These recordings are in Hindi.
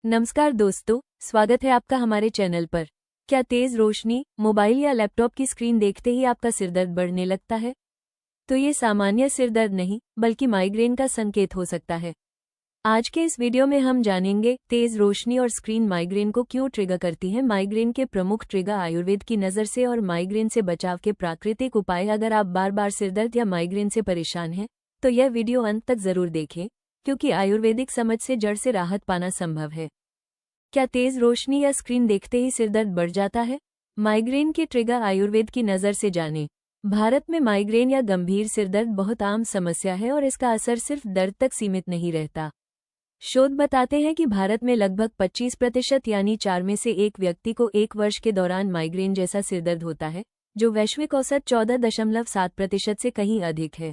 नमस्कार दोस्तों, स्वागत है आपका हमारे चैनल पर। क्या तेज रोशनी, मोबाइल या लैपटॉप की स्क्रीन देखते ही आपका सिरदर्द बढ़ने लगता है? तो ये सामान्य सिरदर्द नहीं, बल्कि माइग्रेन का संकेत हो सकता है। आज के इस वीडियो में हम जानेंगे तेज रोशनी और स्क्रीन माइग्रेन को क्यों ट्रिगर करती है, माइग्रेन के प्रमुख ट्रिगर आयुर्वेद की नज़र से और माइग्रेन से बचाव के प्राकृतिक उपाय। अगर आप बार बार सिरदर्द या माइग्रेन से परेशान हैं, तो यह वीडियो अंत तक जरूर देखें, क्योंकि आयुर्वेदिक समझ से जड़ से राहत पाना संभव है। क्या तेज रोशनी या स्क्रीन देखते ही सिरदर्द बढ़ जाता है? माइग्रेन के ट्रिगर आयुर्वेद की नज़र से जानें। भारत में माइग्रेन या गंभीर सिरदर्द बहुत आम समस्या है और इसका असर सिर्फ दर्द तक सीमित नहीं रहता। शोध बताते हैं कि भारत में लगभग 25% यानी 4 में से 1 व्यक्ति को 1 वर्ष के दौरान माइग्रेन जैसा सिरदर्द होता है, जो वैश्विक औसत 14.7% से कहीं अधिक है।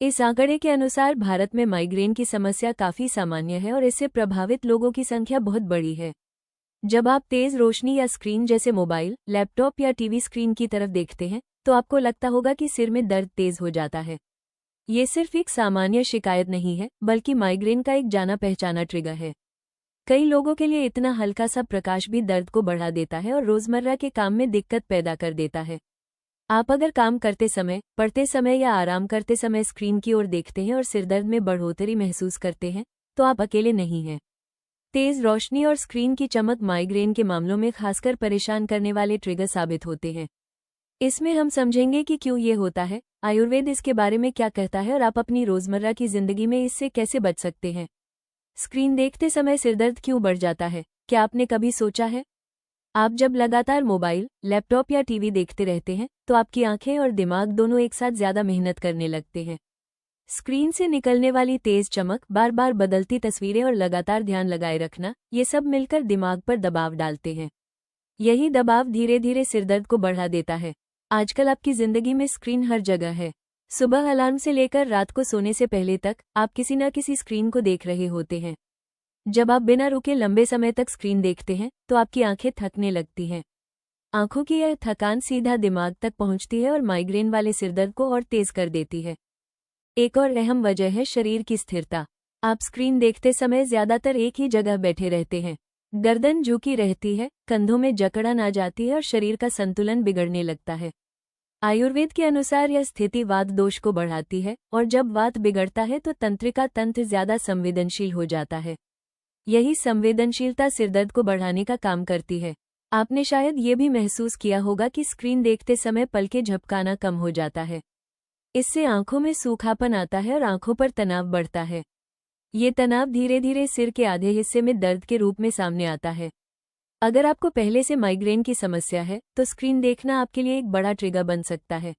इस आंकड़े के अनुसार भारत में माइग्रेन की समस्या काफी सामान्य है और इससे प्रभावित लोगों की संख्या बहुत बड़ी है। जब आप तेज रोशनी या स्क्रीन जैसे मोबाइल, लैपटॉप या टीवी स्क्रीन की तरफ देखते हैं, तो आपको लगता होगा कि सिर में दर्द तेज हो जाता है। ये सिर्फ एक सामान्य शिकायत नहीं है, बल्कि माइग्रेन का एक जाना पहचाना ट्रिगर है। कई लोगों के लिए इतना हल्का सा प्रकाश भी दर्द को बढ़ा देता है और रोजमर्रा के काम में दिक्कत पैदा कर देता है। आप अगर काम करते समय, पढ़ते समय या आराम करते समय स्क्रीन की ओर देखते हैं और सिरदर्द में बढ़ोतरी महसूस करते हैं, तो आप अकेले नहीं हैं। तेज रोशनी और स्क्रीन की चमक माइग्रेन के मामलों में खासकर परेशान करने वाले ट्रिगर साबित होते हैं। इसमें हम समझेंगे कि क्यों ये होता है, आयुर्वेद इसके बारे में क्या कहता है और आप अपनी रोजमर्रा की जिंदगी में इससे कैसे बच सकते हैं। स्क्रीन देखते समय सिरदर्द क्यों बढ़ जाता है? क्या आपने कभी सोचा है? आप जब लगातार मोबाइल, लैपटॉप या टीवी देखते रहते हैं, तो आपकी आंखें और दिमाग दोनों एक साथ ज्यादा मेहनत करने लगते हैं। स्क्रीन से निकलने वाली तेज चमक, बार बार बदलती तस्वीरें और लगातार ध्यान लगाए रखना, ये सब मिलकर दिमाग पर दबाव डालते हैं। यही दबाव धीरे धीरे सिरदर्द को बढ़ा देता है। आजकल आपकी जिंदगी में स्क्रीन हर जगह है। सुबह अलार्म से लेकर रात को सोने से पहले तक आप किसी न किसी स्क्रीन को देख रहे होते हैं। जब आप बिना रुके लंबे समय तक स्क्रीन देखते हैं, तो आपकी आंखें थकने लगती हैं। आंखों की यह थकान सीधा दिमाग तक पहुंचती है और माइग्रेन वाले सिरदर्द को और तेज कर देती है। एक और अहम वजह है शरीर की स्थिरता। आप स्क्रीन देखते समय ज्यादातर एक ही जगह बैठे रहते हैं। गर्दन झुकी रहती है, कंधों में जकड़न आ जाती है और शरीर का संतुलन बिगड़ने लगता है। आयुर्वेद के अनुसार यह स्थिति वात दोष को बढ़ाती है और जब वात बिगड़ता है तो तंत्रिका तंत्र ज्यादा संवेदनशील हो जाता है। यही संवेदनशीलता सिरदर्द को बढ़ाने का काम करती है। आपने शायद ये भी महसूस किया होगा कि स्क्रीन देखते समय पलकें झपकाना कम हो जाता है। इससे आंखों में सूखापन आता है और आंखों पर तनाव बढ़ता है। ये तनाव धीरे धीरे सिर के आधे हिस्से में दर्द के रूप में सामने आता है। अगर आपको पहले से माइग्रेन की समस्या है, तो स्क्रीन देखना आपके लिए एक बड़ा ट्रिगर बन सकता है।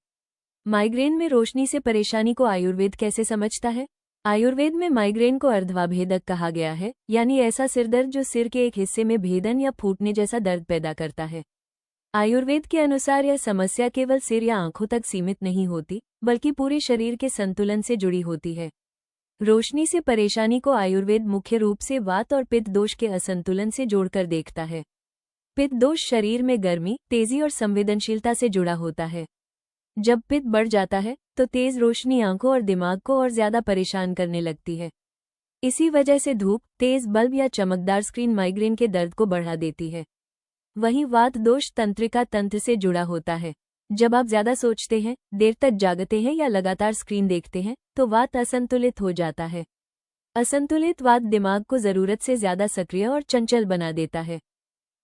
माइग्रेन में रोशनी से परेशानी को आयुर्वेद कैसे समझता है? आयुर्वेद में माइग्रेन को अर्धवाभेदक कहा गया है, यानी ऐसा सिरदर्द जो सिर के एक हिस्से में भेदन या फूटने जैसा दर्द पैदा करता है। आयुर्वेद के अनुसार यह समस्या केवल सिर या आंखों तक सीमित नहीं होती, बल्कि पूरे शरीर के संतुलन से जुड़ी होती है। रोशनी से परेशानी को आयुर्वेद मुख्य रूप से वात और पित्त दोष के असंतुलन से जोड़कर देखता है। पित्त दोष शरीर में गर्मी, तेजी और संवेदनशीलता से जुड़ा होता है। जब पित्त बढ़ जाता है, तो तेज रोशनी आंखों और दिमाग को और ज्यादा परेशान करने लगती है। इसी वजह से धूप, तेज बल्ब या चमकदार स्क्रीन माइग्रेन के दर्द को बढ़ा देती है। वहीं वात दोष तंत्रिका तंत्र से जुड़ा होता है। जब आप ज्यादा सोचते हैं, देर तक जागते हैं या लगातार स्क्रीन देखते हैं, तो वात असंतुलित हो जाता है। असंतुलित वात दिमाग को जरूरत से ज्यादा सक्रिय और चंचल बना देता है।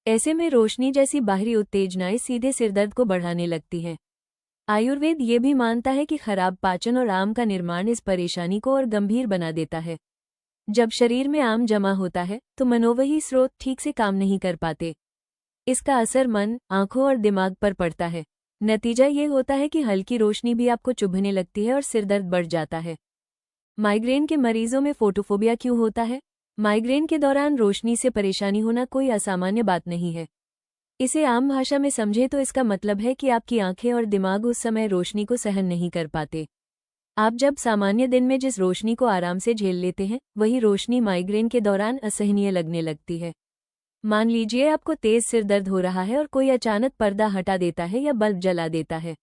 ऐसे में रोशनी जैसी बाहरी उत्तेजनाएं सीधे सिरदर्द को बढ़ाने लगती हैं। आयुर्वेद ये भी मानता है कि खराब पाचन और आम का निर्माण इस परेशानी को और गंभीर बना देता है। जब शरीर में आम जमा होता है, तो मनोवही स्रोत ठीक से काम नहीं कर पाते। इसका असर मन, आंखों और दिमाग पर पड़ता है। नतीजा ये होता है कि हल्की रोशनी भी आपको चुभने लगती है और सिरदर्द बढ़ जाता है। माइग्रेन के मरीजों में फोटोफोबिया क्यों होता है? माइग्रेन के दौरान रोशनी से परेशानी होना कोई असामान्य बात नहीं है। इसे आम भाषा में समझें तो इसका मतलब है कि आपकी आंखें और दिमाग उस समय रोशनी को सहन नहीं कर पाते। आप जब सामान्य दिन में जिस रोशनी को आराम से झेल लेते हैं, वही रोशनी माइग्रेन के दौरान असहनीय लगने लगती है। मान लीजिए आपको तेज सिरदर्द हो रहा है और कोई अचानक पर्दा हटा देता है या बल्ब जला देता है।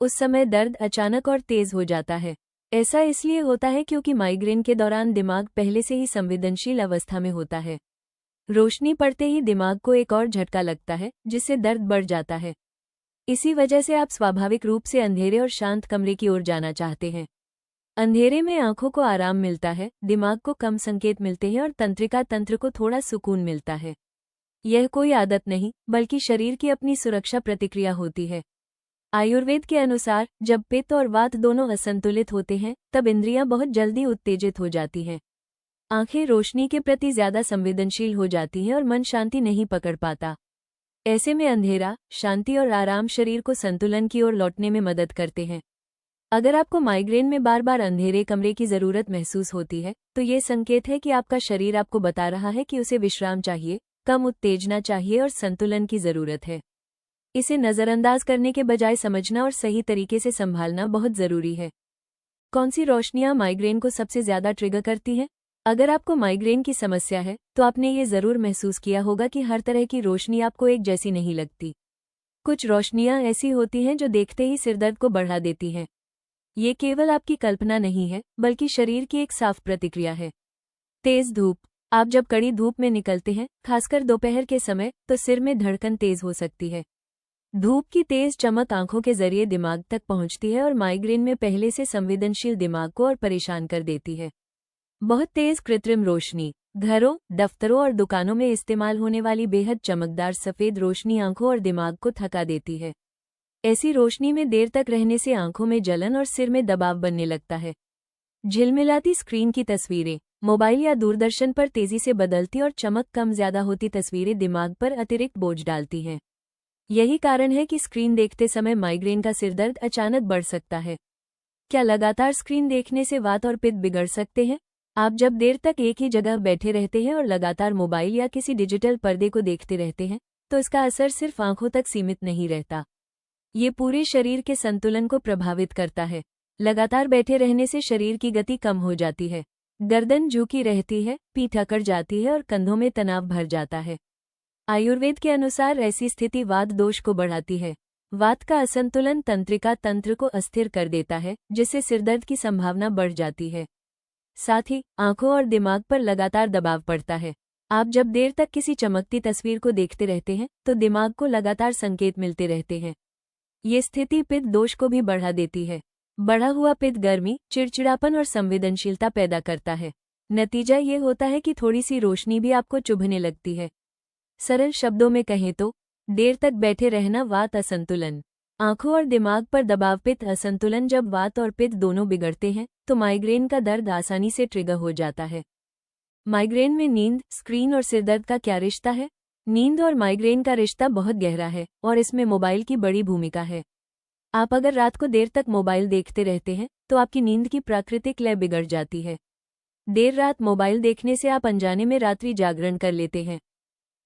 उस समय दर्द अचानक और तेज हो जाता है। ऐसा इसलिए होता है क्योंकि माइग्रेन के दौरान दिमाग पहले से ही संवेदनशील अवस्था में होता है। रोशनी पड़ते ही दिमाग को एक और झटका लगता है, जिससे दर्द बढ़ जाता है। इसी वजह से आप स्वाभाविक रूप से अंधेरे और शांत कमरे की ओर जाना चाहते हैं। अंधेरे में आंखों को आराम मिलता है, दिमाग को कम संकेत मिलते हैं और तंत्रिका तंत्र को थोड़ा सुकून मिलता है। यह कोई आदत नहीं, बल्कि शरीर की अपनी सुरक्षा प्रतिक्रिया होती है। आयुर्वेद के अनुसार जब पित्त और वात दोनों असंतुलित होते हैं, तब इंद्रियां बहुत जल्दी उत्तेजित हो जाती हैं। आंखें रोशनी के प्रति ज्यादा संवेदनशील हो जाती हैं और मन शांति नहीं पकड़ पाता। ऐसे में अंधेरा, शांति और आराम शरीर को संतुलन की ओर लौटने में मदद करते हैं। अगर आपको माइग्रेन में बार बार अंधेरे कमरे की जरूरत महसूस होती है, तो ये संकेत है कि आपका शरीर आपको बता रहा है कि उसे विश्राम चाहिए, कम उत्तेजना चाहिए और संतुलन की जरूरत है। इसे नजरअंदाज करने के बजाय समझना और सही तरीके से संभालना बहुत जरूरी है। कौन सी रोशनियां माइग्रेन को सबसे ज्यादा ट्रिगर करती हैं? अगर आपको माइग्रेन की समस्या है, तो आपने ये जरूर महसूस किया होगा कि हर तरह की रोशनी आपको एक जैसी नहीं लगती। कुछ रोशनियां ऐसी होती हैं जो देखते ही सिरदर्द को बढ़ा देती हैं। ये केवल आपकी कल्पना नहीं है, बल्कि शरीर की एक साफ प्रतिक्रिया है। तेज धूप। आप जब कड़ी धूप में निकलते हैं, खासकर दोपहर के समय, तो सिर में धड़कन तेज हो सकती है। धूप की तेज चमक आंखों के जरिए दिमाग तक पहुंचती है और माइग्रेन में पहले से संवेदनशील दिमाग को और परेशान कर देती है। बहुत तेज कृत्रिम रोशनी। घरों, दफ्तरों और दुकानों में इस्तेमाल होने वाली बेहद चमकदार सफेद रोशनी आंखों और दिमाग को थका देती है। ऐसी रोशनी में देर तक रहने से आंखों में जलन और सिर में दबाव बनने लगता है। झिलमिलाती स्क्रीन की तस्वीरें। मोबाइल या दूरदर्शन पर तेजी से बदलती और चमक कम ज्यादा होती तस्वीरें दिमाग पर अतिरिक्त बोझ डालती हैं। यही कारण है कि स्क्रीन देखते समय माइग्रेन का सिरदर्द अचानक बढ़ सकता है। क्या लगातार स्क्रीन देखने से वात और पित्त बिगड़ सकते हैं? आप जब देर तक एक ही जगह बैठे रहते हैं और लगातार मोबाइल या किसी डिजिटल पर्दे को देखते रहते हैं, तो इसका असर सिर्फ आंखों तक सीमित नहीं रहता। ये पूरे शरीर के संतुलन को प्रभावित करता है। लगातार बैठे रहने से शरीर की गति कम हो जाती है, गर्दन झुकी रहती है, पीठ अकड़ जाती है और कंधों में तनाव भर जाता है। आयुर्वेद के अनुसार ऐसी स्थिति वात दोष को बढ़ाती है। वात का असंतुलन तंत्रिका तंत्र को अस्थिर कर देता है, जिससे सिरदर्द की संभावना बढ़ जाती है। साथ ही आंखों और दिमाग पर लगातार दबाव पड़ता है। आप जब देर तक किसी चमकती तस्वीर को देखते रहते हैं, तो दिमाग को लगातार संकेत मिलते रहते हैं। ये स्थिति पित्त दोष को भी बढ़ा देती है। बढ़ा हुआ पित्त गर्मी, चिड़चिड़ापन और संवेदनशीलता पैदा करता है। नतीजा ये होता है कि थोड़ी सी रोशनी भी आपको चुभने लगती है। सरल शब्दों में कहें तो देर तक बैठे रहना वात असंतुलन, आंखों और दिमाग पर दबाव पित्त असंतुलन। जब वात और पित्त दोनों बिगड़ते हैं, तो माइग्रेन का दर्द आसानी से ट्रिगर हो जाता है। माइग्रेन में नींद, स्क्रीन और सिरदर्द का क्या रिश्ता है? नींद और माइग्रेन का रिश्ता बहुत गहरा है और इसमें मोबाइल की बड़ी भूमिका है। आप अगर रात को देर तक मोबाइल देखते रहते हैं, तो आपकी नींद की प्राकृतिक लय बिगड़ जाती है। देर रात मोबाइल देखने से आप अनजाने में रात्रि जागरण कर लेते हैं।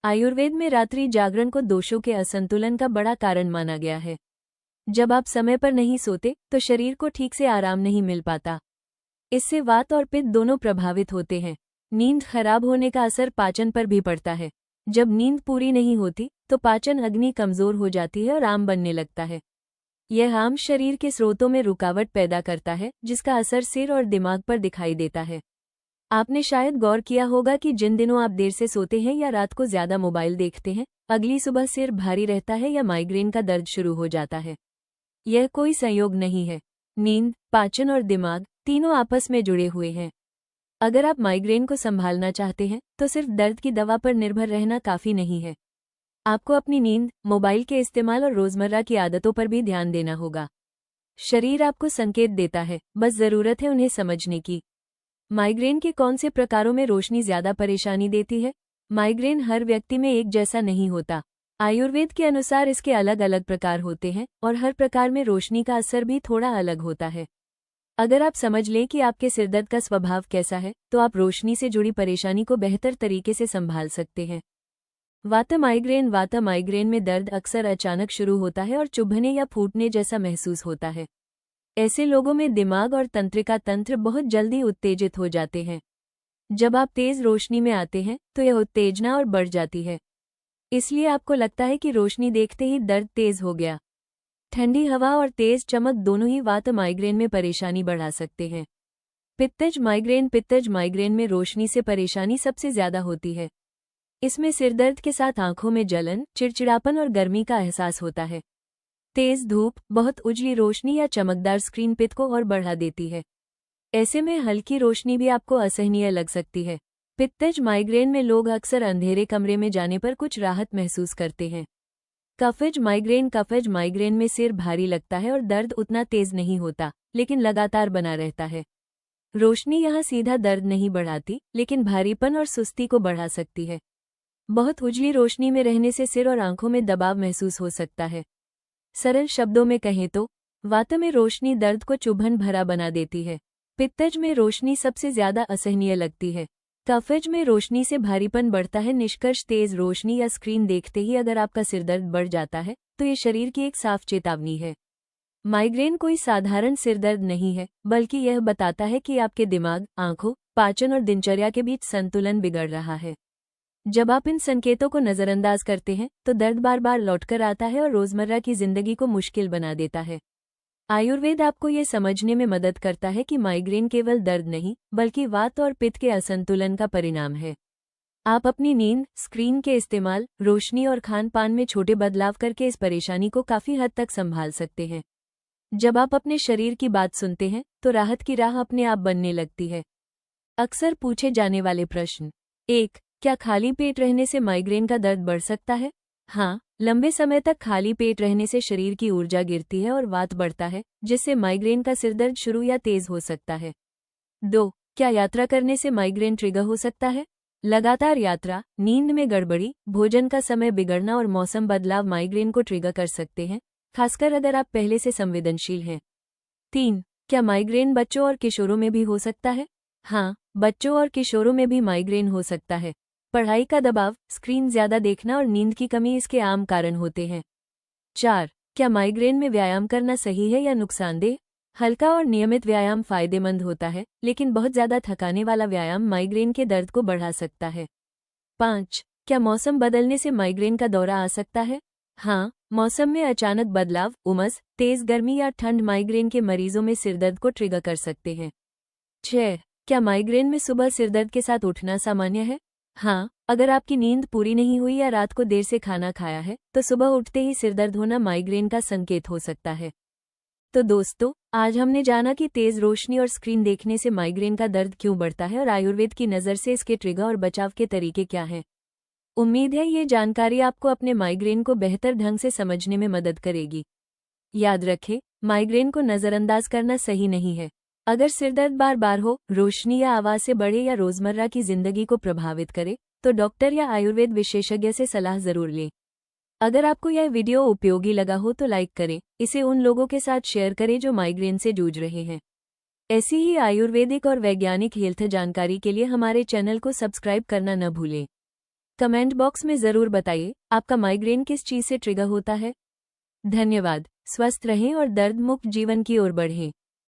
आयुर्वेद में रात्रि जागरण को दोषों के असंतुलन का बड़ा कारण माना गया है। जब आप समय पर नहीं सोते, तो शरीर को ठीक से आराम नहीं मिल पाता। इससे वात और पित्त दोनों प्रभावित होते हैं। नींद खराब होने का असर पाचन पर भी पड़ता है। जब नींद पूरी नहीं होती, तो पाचन अग्नि कमजोर हो जाती है और आम बनने लगता है। यह आम शरीर के स्रोतों में रुकावट पैदा करता है, जिसका असर सिर और दिमाग पर दिखाई देता है। आपने शायद गौर किया होगा कि जिन दिनों आप देर से सोते हैं या रात को ज्यादा मोबाइल देखते हैं, अगली सुबह सिर भारी रहता है या माइग्रेन का दर्द शुरू हो जाता है। यह कोई संयोग नहीं है। नींद, पाचन और दिमाग तीनों आपस में जुड़े हुए हैं। अगर आप माइग्रेन को संभालना चाहते हैं, तो सिर्फ दर्द की दवा पर निर्भर रहना काफी नहीं है। आपको अपनी नींद, मोबाइल के इस्तेमाल और रोजमर्रा की आदतों पर भी ध्यान देना होगा। शरीर आपको संकेत देता है, बस जरूरत है उन्हें समझने की। माइग्रेन के कौन से प्रकारों में रोशनी ज्यादा परेशानी देती है? माइग्रेन हर व्यक्ति में एक जैसा नहीं होता। आयुर्वेद के अनुसार इसके अलग अलग प्रकार होते हैं और हर प्रकार में रोशनी का असर भी थोड़ा अलग होता है। अगर आप समझ लें कि आपके सिरदर्द का स्वभाव कैसा है, तो आप रोशनी से जुड़ी परेशानी को बेहतर तरीके से संभाल सकते हैं। वात माइग्रेन में दर्द अक्सर अचानक शुरू होता है और चुभने या फूटने जैसा महसूस होता है। ऐसे लोगों में दिमाग और तंत्रिका तंत्र बहुत जल्दी उत्तेजित हो जाते हैं। जब आप तेज रोशनी में आते हैं, तो यह उत्तेजना और बढ़ जाती है। इसलिए आपको लगता है कि रोशनी देखते ही दर्द तेज हो गया। ठंडी हवा और तेज चमक दोनों ही वात माइग्रेन में परेशानी बढ़ा सकते हैं। पित्तज माइग्रेन में रोशनी से परेशानी सबसे ज्यादा होती है। इसमें सिरदर्द के साथ आंखों में जलन, चिड़चिड़ापन और गर्मी का एहसास होता है। तेज धूप, बहुत उजली रोशनी या चमकदार स्क्रीन पित्त को और बढ़ा देती है। ऐसे में हल्की रोशनी भी आपको असहनीय लग सकती है। पित्तज माइग्रेन में लोग अक्सर अंधेरे कमरे में जाने पर कुछ राहत महसूस करते हैं। कफेज माइग्रेन में सिर भारी लगता है और दर्द उतना तेज नहीं होता, लेकिन लगातार बना रहता है। रोशनी यहाँ सीधा दर्द नहीं बढ़ाती, लेकिन भारीपन और सुस्ती को बढ़ा सकती है। बहुत उजली रोशनी में रहने से सिर और आंखों में दबाव महसूस हो सकता है। सरल शब्दों में कहें तो वात में रोशनी दर्द को चुभन भरा बना देती है। पित्तज में रोशनी सबसे ज्यादा असहनीय लगती है। कफेज में रोशनी से भारीपन बढ़ता है। निष्कर्ष, तेज रोशनी या स्क्रीन देखते ही अगर आपका सिरदर्द बढ़ जाता है तो ये शरीर की एक साफ चेतावनी है। माइग्रेन कोई साधारण सिरदर्द नहीं है, बल्कि यह बताता है कि आपके दिमाग, आंखों, पाचन और दिनचर्या के बीच संतुलन बिगड़ रहा है। जब आप इन संकेतों को नजरअंदाज करते हैं तो दर्द बार बार लौटकर आता है और रोजमर्रा की जिंदगी को मुश्किल बना देता है। आयुर्वेद आपको ये समझने में मदद करता है कि माइग्रेन केवल दर्द नहीं, बल्कि वात और पित्त के असंतुलन का परिणाम है। आप अपनी नींद, स्क्रीन के इस्तेमाल, रोशनी और खान पान में छोटे बदलाव करके इस परेशानी को काफी हद तक संभाल सकते हैं। जब आप अपने शरीर की बात सुनते हैं तो राहत की राह अपने आप बनने लगती है। अक्सर पूछे जाने वाले प्रश्न। 1. क्या खाली पेट रहने से माइग्रेन का दर्द बढ़ सकता है? हाँ, लंबे समय तक खाली पेट रहने से शरीर की ऊर्जा गिरती है और वात बढ़ता है, जिससे माइग्रेन का सिरदर्द शुरू या तेज हो सकता है। 2. क्या यात्रा करने से माइग्रेन ट्रिगर हो सकता है? लगातार यात्रा, नींद में गड़बड़ी, भोजन का समय बिगड़ना और मौसम बदलाव माइग्रेन को ट्रिगर कर सकते हैं, खासकर अगर आप पहले से संवेदनशील हैं। 3. क्या माइग्रेन बच्चों और किशोरों में भी हो सकता है? हाँ, बच्चों और किशोरों में भी माइग्रेन हो सकता है। पढ़ाई का दबाव, स्क्रीन ज्यादा देखना और नींद की कमी इसके आम कारण होते हैं। 4. क्या माइग्रेन में व्यायाम करना सही है या नुकसानदेह? हल्का और नियमित व्यायाम फायदेमंद होता है, लेकिन बहुत ज्यादा थकाने वाला व्यायाम माइग्रेन के दर्द को बढ़ा सकता है। 5. क्या मौसम बदलने से माइग्रेन का दौरा आ सकता है? हाँ, मौसम में अचानक बदलाव, उमस, तेज गर्मी या ठंड माइग्रेन के मरीजों में सिरदर्द को ट्रिगर कर सकते हैं। 6. क्या माइग्रेन में सुबह सिरदर्द के साथ उठना सामान्य है? हाँ, अगर आपकी नींद पूरी नहीं हुई या रात को देर से खाना खाया है तो सुबह उठते ही सिरदर्द होना माइग्रेन का संकेत हो सकता है। तो दोस्तों, आज हमने जाना कि तेज रोशनी और स्क्रीन देखने से माइग्रेन का दर्द क्यों बढ़ता है और आयुर्वेद की नज़र से इसके ट्रिगर और बचाव के तरीके क्या हैं। उम्मीद है ये जानकारी आपको अपने माइग्रेन को बेहतर ढंग से समझने में मदद करेगी। याद रखें, माइग्रेन को नज़रअंदाज करना सही नहीं है। अगर सिरदर्द बार बार हो, रोशनी या आवाज से बढ़े या रोजमर्रा की जिंदगी को प्रभावित करे, तो डॉक्टर या आयुर्वेद विशेषज्ञ से सलाह जरूर लें। अगर आपको यह वीडियो उपयोगी लगा हो तो लाइक करें, इसे उन लोगों के साथ शेयर करें जो माइग्रेन से जूझ रहे हैं। ऐसी ही आयुर्वेदिक और वैज्ञानिक हेल्थ जानकारी के लिए हमारे चैनल को सब्सक्राइब करना न भूलें। कमेंट बॉक्स में जरूर बताइए, आपका माइग्रेन किस चीज से ट्रिगर होता है। धन्यवाद। स्वस्थ रहें और दर्द मुक्त जीवन की ओर बढ़ें।